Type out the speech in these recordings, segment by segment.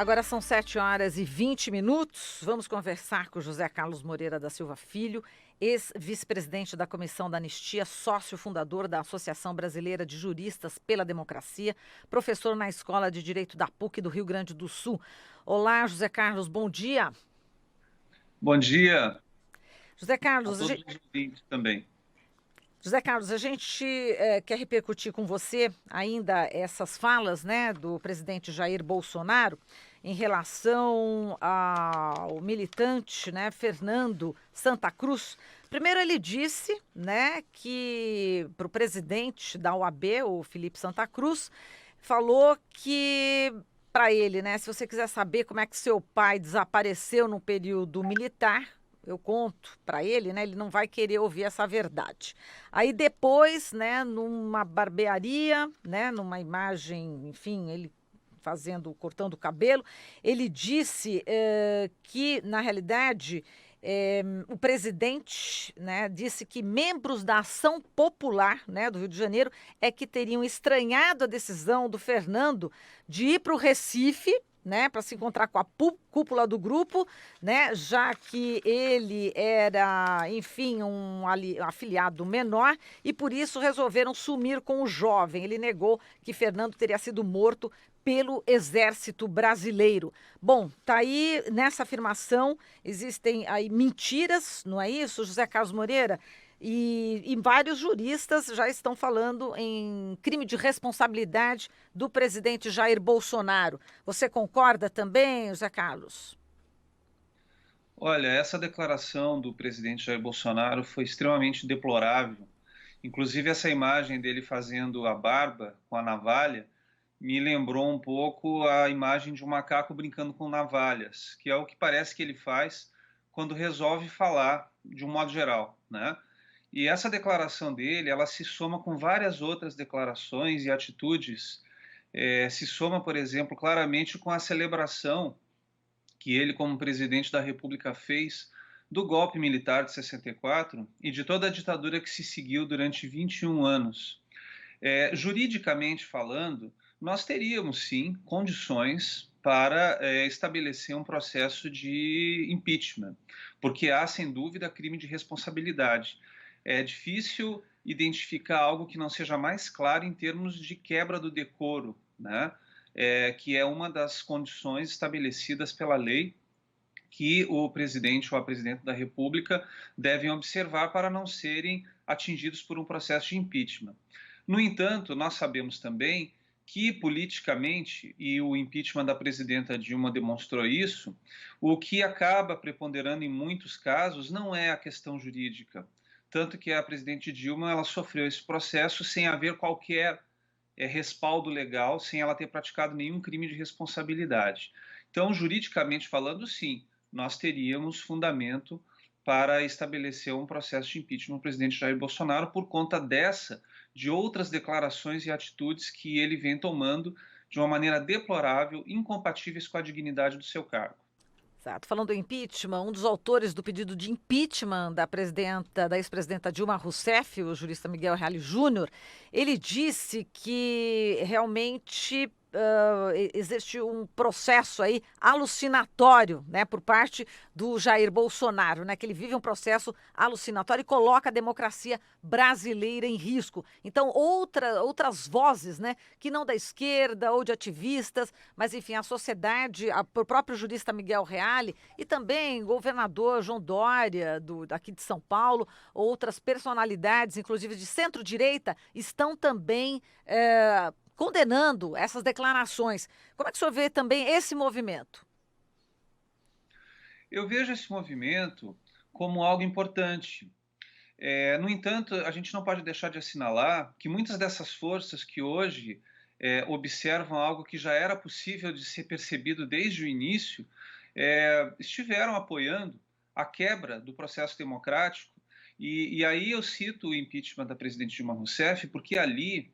Agora são 7h20. Vamos conversar com José Carlos Moreira da Silva Filho, ex-vice-presidente da Comissão da Anistia, sócio fundador da Associação Brasileira de Juristas pela Democracia, professor na Escola de Direito da PUC do Rio Grande do Sul. Olá, José Carlos, bom dia. Bom dia José a Carlos, a todos gente, os ouvintes também. José Carlos, a gente quer repercutir com você ainda essas falas, né, do presidente Jair Bolsonaro em relação ao militante, né, Fernando Santa Cruz. Primeiro ele disse, né, que para o presidente da OAB, o Felipe Santa Cruz, falou que para ele, né, se você quiser saber como é que seu pai desapareceu no período militar, eu conto para ele, né, ele não vai querer ouvir essa verdade. Aí depois, né, numa barbearia, né, numa imagem, enfim, ele cortando o cabelo, ele disse que, na realidade, o presidente, né, disse que membros da Ação Popular, né, do Rio de Janeiro é que teriam estranhado a decisão do Fernando de ir para o Recife, né, para se encontrar com a cúpula do grupo, né, já que ele era, enfim, um afiliado menor e por isso resolveram sumir com o jovem. Ele negou que Fernando teria sido morto pelo Exército Brasileiro. Bom, tá aí nessa afirmação existem aí mentiras, não é isso, José Carlos Moreira? E vários juristas já estão falando em crime de responsabilidade do presidente Jair Bolsonaro. Você concorda também, José Carlos? Olha, essa declaração do presidente Jair Bolsonaro foi extremamente deplorável. Inclusive, essa imagem dele fazendo a barba com a navalha me lembrou um pouco a imagem de um macaco brincando com navalhas, que é o que parece que ele faz quando resolve falar de um modo geral, né? E essa declaração dele, ela se soma com várias outras declarações e atitudes. Se soma, por exemplo, claramente com a celebração que ele, como presidente da República, fez do golpe militar de 64 e de toda a ditadura que se seguiu durante 21 anos. Juridicamente falando, nós teríamos sim condições para estabelecer um processo de impeachment, porque há sem dúvida crime de responsabilidade. É difícil identificar algo que não seja mais claro em termos de quebra do decoro, né? Que é uma das condições estabelecidas pela lei que o presidente ou a presidente da República devem observar para não serem atingidos por um processo de impeachment. No entanto, nós sabemos também que politicamente, e o impeachment da presidenta Dilma demonstrou isso, o que acaba preponderando em muitos casos não é a questão jurídica. Tanto que a presidente Dilma ela sofreu esse processo sem haver qualquer respaldo legal, sem ela ter praticado nenhum crime de responsabilidade. Então, juridicamente falando, sim, nós teríamos fundamento para estabelecer um processo de impeachment do presidente Jair Bolsonaro por conta de outras declarações e atitudes que ele vem tomando de uma maneira deplorável, incompatíveis com a dignidade do seu cargo. Exato. Falando do impeachment, um dos autores do pedido de impeachment da ex-presidenta Dilma Rousseff, o jurista Miguel Reale Júnior, ele disse que realmente existe um processo aí alucinatório, né, por parte do Jair Bolsonaro, né, que ele vive um processo alucinatório e coloca a democracia brasileira em risco. Então, outras vozes, né, que não da esquerda ou de ativistas, mas enfim, a sociedade, o próprio jurista Miguel Reale e também o governador João Dória, daqui de São Paulo, outras personalidades, inclusive de centro-direita, estão também condenando essas declarações. Como é que o senhor vê também esse movimento? Eu vejo esse movimento como algo importante. No entanto, a gente não pode deixar de assinalar que muitas dessas forças que hoje observam algo que já era possível de ser percebido desde o início, estiveram apoiando a quebra do processo democrático. E aí eu cito o impeachment da presidente Dilma Rousseff, porque ali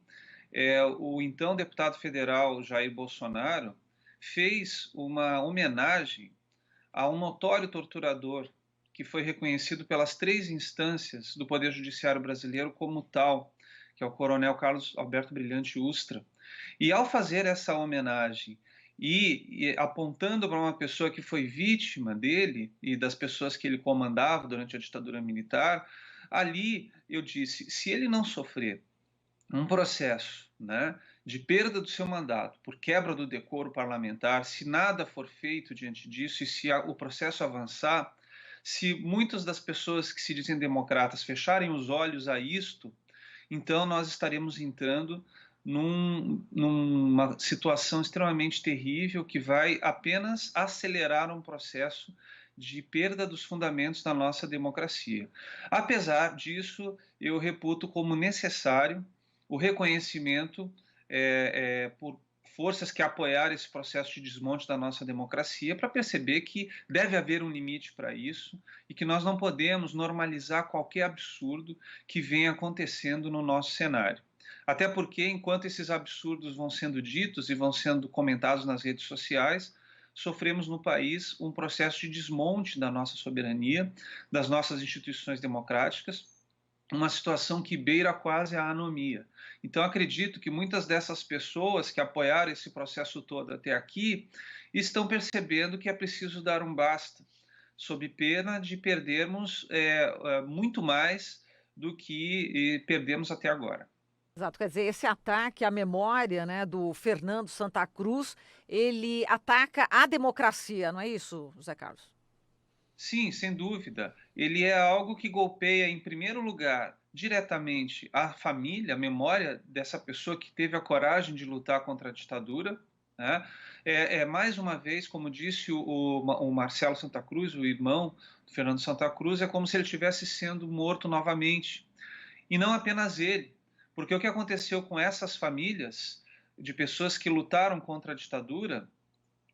o então deputado federal Jair Bolsonaro fez uma homenagem a um notório torturador que foi reconhecido pelas três instâncias do Poder Judiciário brasileiro como tal, que é o coronel Carlos Alberto Brilhante Ustra. E ao fazer essa homenagem e apontando para uma pessoa que foi vítima dele e das pessoas que ele comandava durante a ditadura militar, ali eu disse: se ele não sofrer um processo, né, de perda do seu mandato por quebra do decoro parlamentar, se nada for feito diante disso e se o processo avançar, se muitas das pessoas que se dizem democratas fecharem os olhos a isto, então nós estaremos entrando numa situação extremamente terrível que vai apenas acelerar um processo de perda dos fundamentos da nossa democracia. Apesar disso, eu reputo como necessário o reconhecimento por forças que apoiaram esse processo de desmonte da nossa democracia, para perceber que deve haver um limite para isso e que nós não podemos normalizar qualquer absurdo que venha acontecendo no nosso cenário. Até porque, enquanto esses absurdos vão sendo ditos e vão sendo comentados nas redes sociais, sofremos no país um processo de desmonte da nossa soberania, das nossas instituições democráticas, uma situação que beira quase a anomia. Então, acredito que muitas dessas pessoas que apoiaram esse processo todo até aqui estão percebendo que é preciso dar um basta, sob pena de perdermos muito mais do que perdemos até agora. Exato, quer dizer, esse ataque à memória, né, do Fernando Santa Cruz, ele ataca a democracia, não é isso, José Carlos? Sim, sem dúvida. Ele é algo que golpeia, em primeiro lugar, diretamente a família, a memória dessa pessoa que teve a coragem de lutar contra a ditadura, né? Mais uma vez, como disse o Marcelo Santa Cruz, o irmão do Fernando Santa Cruz, é como se ele estivesse sendo morto novamente. E não apenas ele, porque o que aconteceu com essas famílias de pessoas que lutaram contra a ditadura,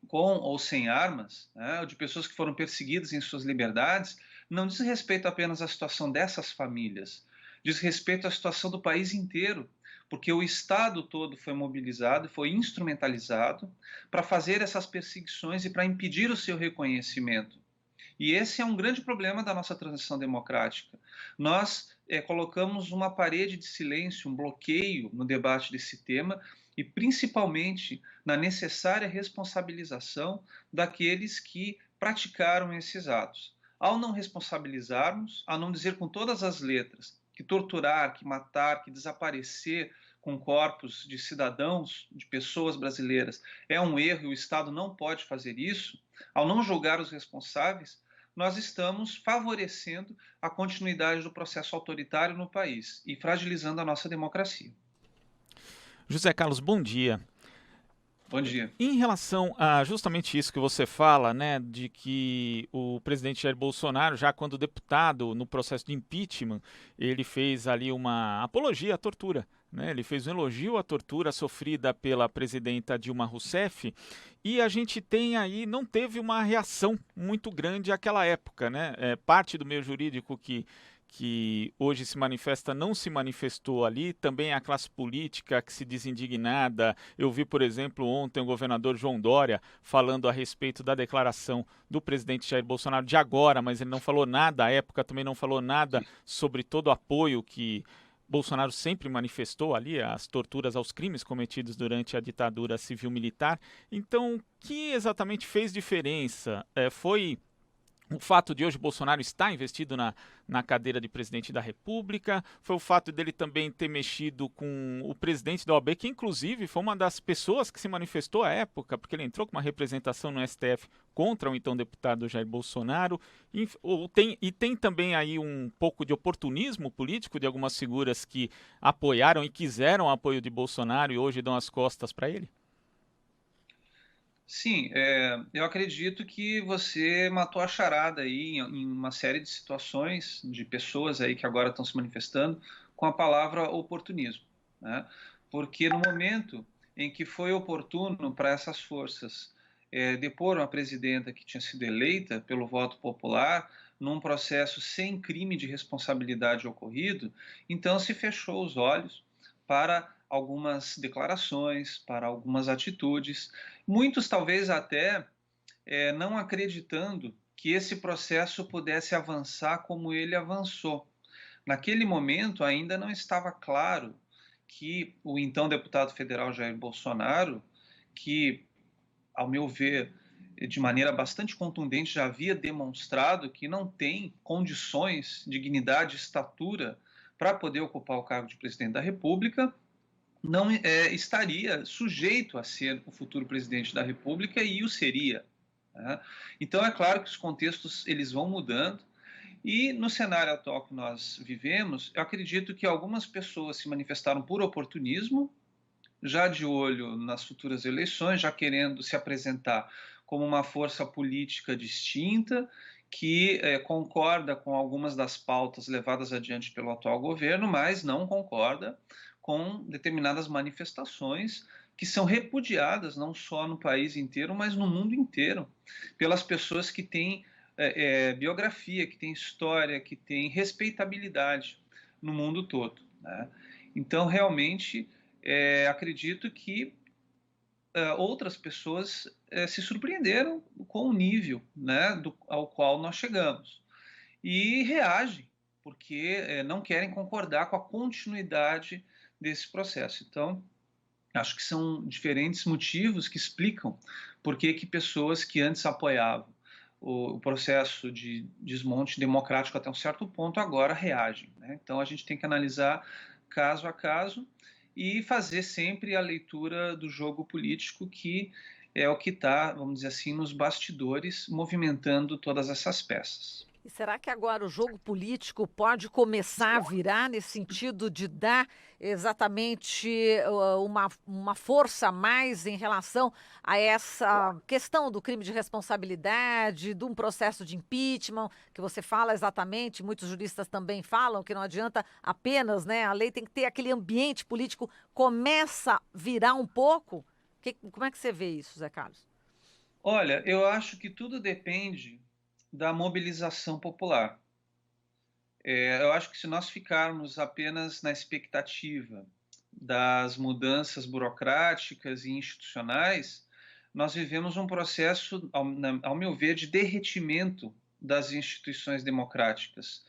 com ou sem armas, né, ou de pessoas que foram perseguidas em suas liberdades, não diz respeito apenas à situação dessas famílias, diz respeito à situação do país inteiro, porque o Estado todo foi mobilizado, foi instrumentalizado para fazer essas perseguições e para impedir o seu reconhecimento. E esse é um grande problema da nossa transição democrática. Nós colocamos uma parede de silêncio, um bloqueio no debate desse tema e principalmente na necessária responsabilização daqueles que praticaram esses atos. Ao não responsabilizarmos, ao não dizer com todas as letras que torturar, que matar, que desaparecer com corpos de cidadãos, de pessoas brasileiras, é um erro e o Estado não pode fazer isso, ao não julgar os responsáveis, nós estamos favorecendo a continuidade do processo autoritário no país e fragilizando a nossa democracia. José Carlos, bom dia. Bom dia. Em relação a justamente isso que você fala, né, de que o presidente Jair Bolsonaro, já quando deputado no processo de impeachment, ele fez ali uma apologia à tortura, né? Ele fez um elogio à tortura sofrida pela presidenta Dilma Rousseff e a gente tem aí, não teve uma reação muito grande àquela época, né? Parte do meio jurídico que hoje se manifesta não se manifestou ali, também a classe política que se diz indignada. Eu vi, por exemplo, ontem o governador João Dória falando a respeito da declaração do presidente Jair Bolsonaro de agora, mas ele não falou nada, à época também não falou nada sobre todo o apoio que Bolsonaro sempre manifestou ali, as torturas aos crimes cometidos durante a ditadura civil-militar. Então, o que exatamente fez diferença? Foi o fato de hoje Bolsonaro estar investido na cadeira de presidente da República, foi o fato dele também ter mexido com o presidente da OAB, que inclusive foi uma das pessoas que se manifestou à época, porque ele entrou com uma representação no STF contra o então deputado Jair Bolsonaro, e tem também aí um pouco de oportunismo político de algumas figuras que apoiaram e quiseram o apoio de Bolsonaro e hoje dão as costas para ele? Sim, eu acredito que você matou a charada aí em uma série de situações de pessoas aí que agora estão se manifestando com a palavra oportunismo, né? Porque no momento em que foi oportuno para essas forças depor uma presidenta que tinha sido eleita pelo voto popular num processo sem crime de responsabilidade ocorrido, então se fechou os olhos para algumas declarações, para algumas atitudes, muitos talvez até não acreditando que esse processo pudesse avançar como ele avançou. Naquele momento ainda não estava claro que o então deputado federal Jair Bolsonaro, que ao meu ver, de maneira bastante contundente, já havia demonstrado que não tem condições, dignidade, estatura para poder ocupar o cargo de presidente da República, não estaria sujeito a ser o futuro presidente da República e o seria. Né? Então, é claro que os contextos eles vão mudando e no cenário atual que nós vivemos, eu acredito que algumas pessoas se manifestaram por oportunismo, já de olho nas futuras eleições, já querendo se apresentar como uma força política distinta, que concorda com algumas das pautas levadas adiante pelo atual governo, mas não concorda com determinadas manifestações que são repudiadas não só no país inteiro, mas no mundo inteiro, pelas pessoas que têm biografia, que têm história, que têm respeitabilidade no mundo todo. Né? Então, realmente, acredito que outras pessoas se surpreenderam com o nível, né, ao qual nós chegamos e reagem, porque não querem concordar com a continuidade desse processo. Então, acho que são diferentes motivos que explicam por que pessoas que antes apoiavam o processo de desmonte democrático até um certo ponto agora reagem. Né? Então, a gente tem que analisar caso a caso e fazer sempre a leitura do jogo político, que é o que está, vamos dizer assim, nos bastidores, movimentando todas essas peças. E será que agora o jogo político pode começar a virar nesse sentido de dar exatamente uma força a mais em relação a essa questão do crime de responsabilidade, de um processo de impeachment, que você fala exatamente, muitos juristas também falam que não adianta apenas, né, a lei tem que ter aquele ambiente político, começa a virar um pouco? Como é que você vê isso, Zé Carlos? Olha, eu acho que tudo depende da mobilização popular. Eu acho que se nós ficarmos apenas na expectativa das mudanças burocráticas e institucionais, nós vivemos um processo, ao meu ver, de derretimento das instituições democráticas.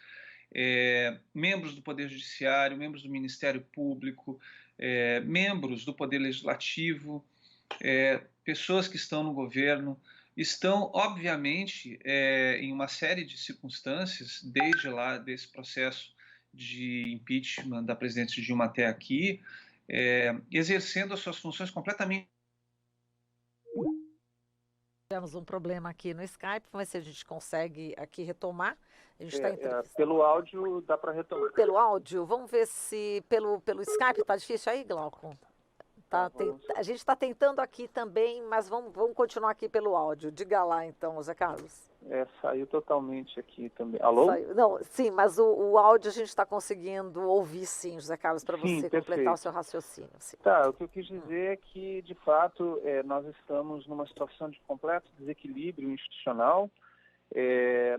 Membros do Poder Judiciário, membros do Ministério Público, membros do Poder Legislativo, pessoas que estão no governo, estão, obviamente, em uma série de circunstâncias, desde lá desse processo de impeachment da presidente Dilma até aqui, exercendo as suas funções completamente. Tivemos um problema aqui no Skype, vamos ver se a gente consegue aqui retomar. A gente pelo áudio dá para retomar. Pelo áudio, vamos ver se pelo Skype está difícil aí, Glauco? A gente está tentando aqui também, mas vamos continuar aqui pelo áudio. Diga lá então, Zé Carlos. Saiu totalmente aqui também. Alô? Não, sim, mas o áudio a gente está conseguindo ouvir sim, José Carlos, para você completar o seu raciocínio. Sim. Tá, o que eu quis dizer é que, de fato, nós estamos numa situação de completo desequilíbrio institucional,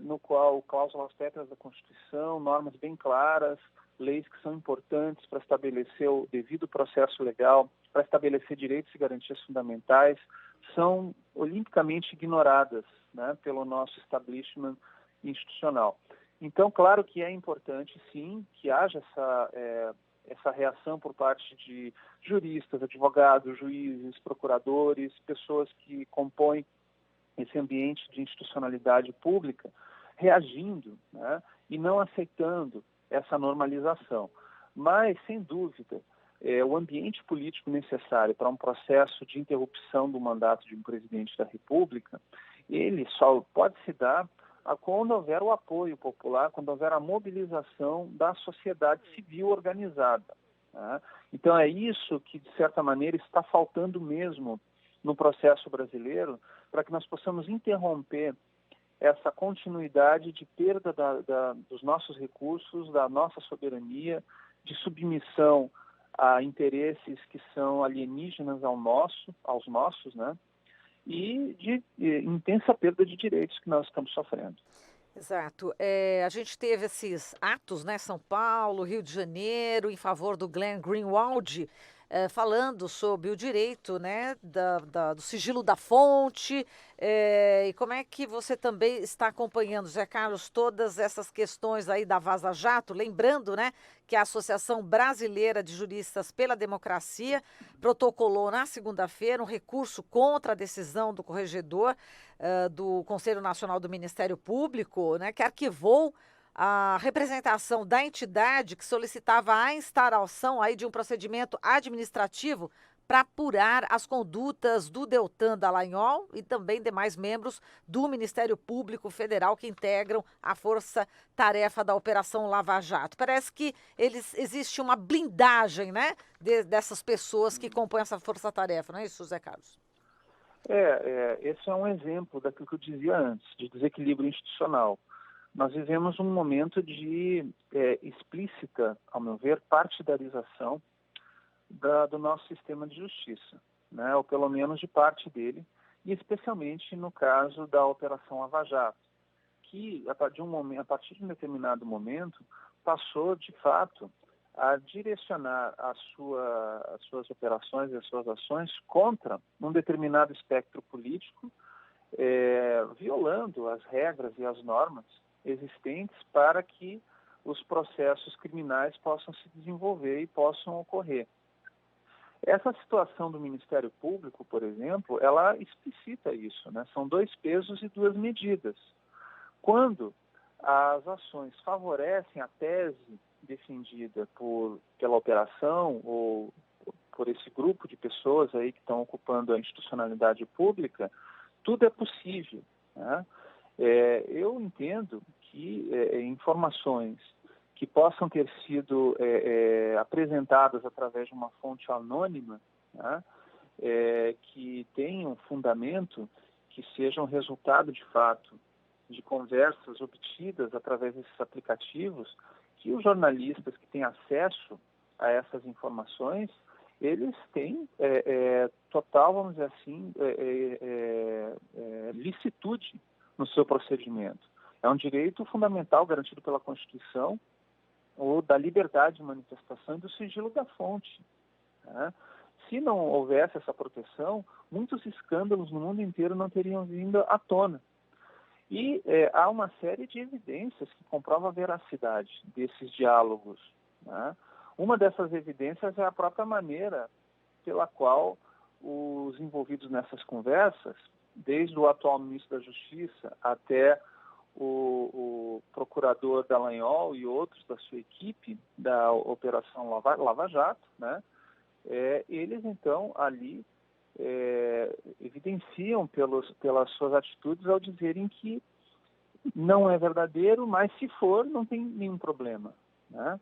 no qual cláusulas pétreas da Constituição, normas bem claras, leis que são importantes para estabelecer o devido processo legal, para estabelecer direitos e garantias fundamentais, são olimpicamente ignoradas, né, pelo nosso establishment institucional. Então, claro que é importante, sim, que haja essa reação por parte de juristas, advogados, juízes, procuradores, pessoas que compõem esse ambiente de institucionalidade pública, reagindo, né, e não aceitando essa normalização. Mas, sem dúvida, o ambiente político necessário para um processo de interrupção do mandato de um presidente da República, ele só pode se dar quando houver o apoio popular, quando houver a mobilização da sociedade civil organizada. Né? Então, é isso que, de certa maneira, está faltando mesmo no processo brasileiro, para que nós possamos interromper essa continuidade de perda dos nossos recursos, da nossa soberania, de submissão a interesses que são alienígenas aos nossos, né? E de intensa perda de direitos que nós estamos sofrendo. Exato. A gente teve esses atos, né, São Paulo, Rio de Janeiro, em favor do Glenn Greenwald. falando sobre o direito, né, do sigilo da fonte, e como é que você também está acompanhando, Zé Carlos, todas essas questões aí da Vaza Jato, lembrando, né, que a Associação Brasileira de Juristas pela Democracia protocolou na segunda-feira um recurso contra a decisão do corregedor do Conselho Nacional do Ministério Público, né, que arquivou a representação da entidade que solicitava a instauração aí de um procedimento administrativo para apurar as condutas do Deltan Dallagnol e também demais membros do Ministério Público Federal que integram a força-tarefa da Operação Lava Jato. Parece que existe uma blindagem, né, dessas pessoas que compõem essa força-tarefa, não é isso, Zé Carlos? Esse é um exemplo daquilo que eu dizia antes, de desequilíbrio institucional. Nós vivemos um momento de explícita, ao meu ver, partidarização do nosso sistema de justiça, né? Ou pelo menos de parte dele, e especialmente no caso da Operação Lava Jato, que a partir de um determinado momento passou, de fato, a direcionar as suas operações e as suas ações contra um determinado espectro político, violando as regras e as normas existentes para que os processos criminais possam se desenvolver e possam ocorrer. Essa situação do Ministério Público, por exemplo, ela explicita isso, né? São 2 pesos e 2 medidas. Quando as ações favorecem a tese defendida pela operação ou por esse grupo de pessoas aí que estão ocupando a institucionalidade pública, tudo é possível, né? Eu entendo que informações que possam ter sido apresentadas através de uma fonte anônima, né, que tenham fundamento, que sejam resultado de fato de conversas obtidas através desses aplicativos, que os jornalistas que têm acesso a essas informações, eles têm total, vamos dizer assim, licitude no seu procedimento. É um direito fundamental garantido pela Constituição, ou da liberdade de manifestação e do sigilo da fonte, né? Se não houvesse essa proteção, muitos escândalos no mundo inteiro não teriam vindo à tona. E há uma série de evidências que comprovam a veracidade desses diálogos, né? Uma dessas evidências é a própria maneira pela qual os envolvidos nessas conversas, desde o atual ministro da Justiça até o procurador Dallagnol e outros da sua equipe da Operação Lava Jato, né? Eles então ali evidenciam pelas suas atitudes ao dizerem que não é verdadeiro, mas se for, não tem nenhum problema, né?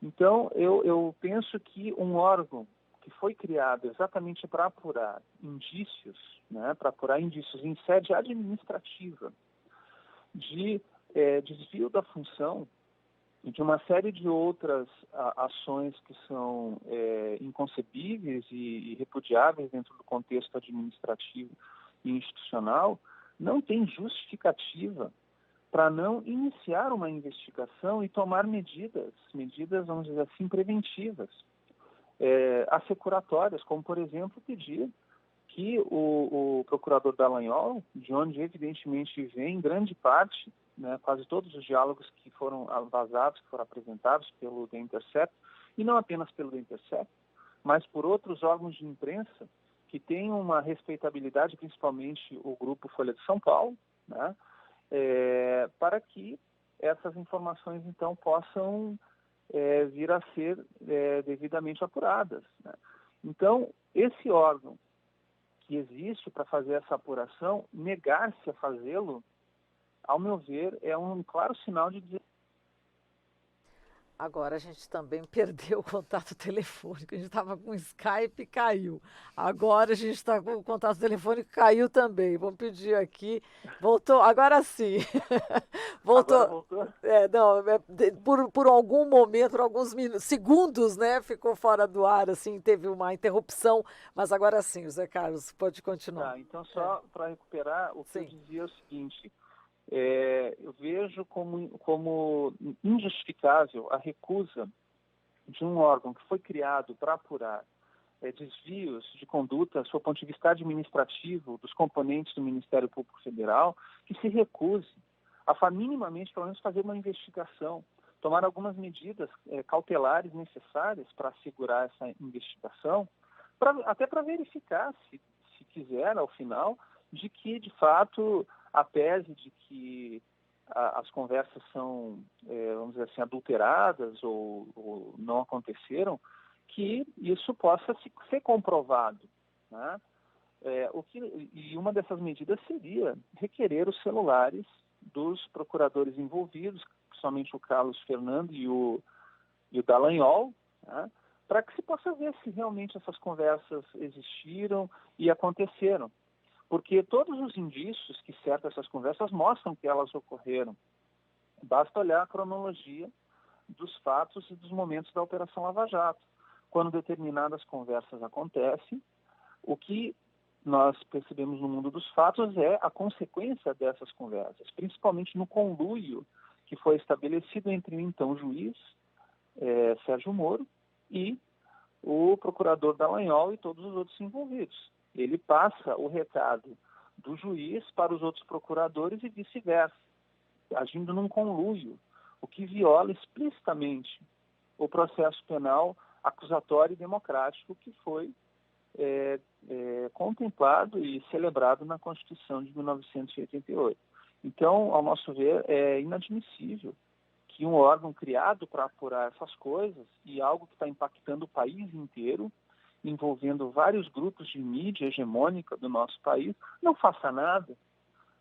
Então, eu penso que um órgão que foi criado exatamente para apurar indícios, né, para apurar indícios em sede administrativa de desvio da função e de uma série de outras ações que são inconcebíveis e repudiáveis dentro do contexto administrativo e institucional, não tem justificativa para não iniciar uma investigação e tomar medidas, vamos dizer assim, preventivas, assecuratórias, como, por exemplo, pedir que o procurador Dallagnol, de onde evidentemente vem grande parte, né, quase todos os diálogos que foram vazados, que foram apresentados pelo The Intercept, e não apenas pelo The Intercept, mas por outros órgãos de imprensa que têm uma respeitabilidade, principalmente o Grupo Folha de São Paulo, né, para que essas informações, então, possam vir a ser devidamente apuradas, né? Então, esse órgão que existe para fazer essa apuração, negar-se a fazê-lo, ao meu ver, é um claro sinal de dizer. Agora a gente também perdeu o contato telefônico. A gente estava com o Skype e caiu. Agora a gente está com o contato telefônico, caiu também. Vamos pedir aqui. Voltou, agora sim. Voltou. Agora voltou? Por algum momento, por alguns segundos, né? Ficou fora do ar, assim, teve uma interrupção. Mas agora sim, José Carlos, pode continuar. Tá, então só para recuperar, o que eu dizia é o seguinte. Eu vejo como injustificável a recusa de um órgão que foi criado para apurar desvios de conduta, sob o ponto de vista administrativo, dos componentes do Ministério Público Federal, que se recuse a minimamente, pelo menos, fazer uma investigação, tomar algumas medidas cautelares necessárias para assegurar essa investigação, até para verificar, se quiser, ao final, de que, de fato, a tese de que as conversas são, vamos dizer assim, adulteradas ou não aconteceram, que isso possa ser comprovado, né? E uma dessas medidas seria requerer os celulares dos procuradores envolvidos, principalmente o Carlos Fernando e o Dallagnol, né? Para que se possa ver se realmente essas conversas existiram e aconteceram. Porque todos os indícios que cercam essas conversas mostram que elas ocorreram. Basta olhar a cronologia dos fatos e dos momentos da Operação Lava Jato. Quando determinadas conversas acontecem, o que nós percebemos no mundo dos fatos é a consequência dessas conversas, principalmente no conluio que foi estabelecido entre o então juiz Sérgio Moro e o procurador Dallagnol e todos os outros envolvidos. Ele passa o recado do juiz para os outros procuradores e vice-versa, agindo num conluio, o que viola explicitamente o processo penal acusatório e democrático que foi contemplado e celebrado na Constituição de 1988. Então, ao nosso ver, é inadmissível que um órgão criado para apurar essas coisas e algo que está impactando o país inteiro, envolvendo vários grupos de mídia hegemônica do nosso país, não faça nada,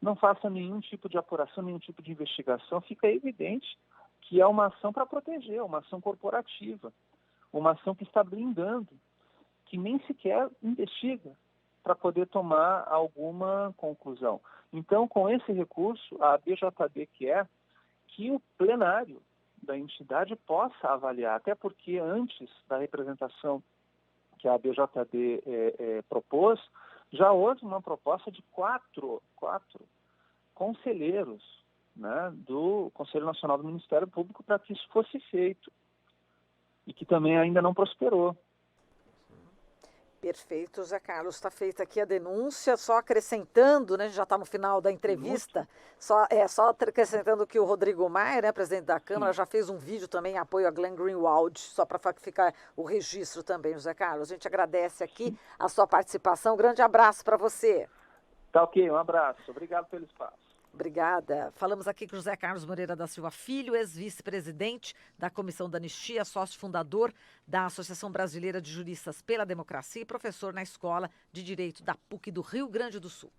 não faça nenhum tipo de apuração, nenhum tipo de investigação. Fica evidente que é uma ação para proteger, uma ação corporativa, uma ação que está blindando, que nem sequer investiga para poder tomar alguma conclusão. Então, com esse recurso, a BJD quer que o plenário da entidade possa avaliar, até porque antes da representação que a BJD propôs, já houve uma proposta de quatro conselheiros, né, do Conselho Nacional do Ministério Público para que isso fosse feito e que também ainda não prosperou. Perfeito, Zé Carlos. Está feita aqui a denúncia, só acrescentando, né? A gente já está no final da entrevista, só acrescentando que o Rodrigo Maia, né, presidente da Câmara, já fez um vídeo também em apoio a Glenn Greenwald, só para ficar o registro também, Zé Carlos. A gente agradece aqui a sua participação. Grande abraço para você. Tá ok, um abraço. Obrigado pelo espaço. Obrigada. Falamos aqui com José Carlos Moreira da Silva Filho, ex-vice-presidente da Comissão da Anistia, sócio fundador da Associação Brasileira de Juristas pela Democracia e professor na Escola de Direito da PUC do Rio Grande do Sul.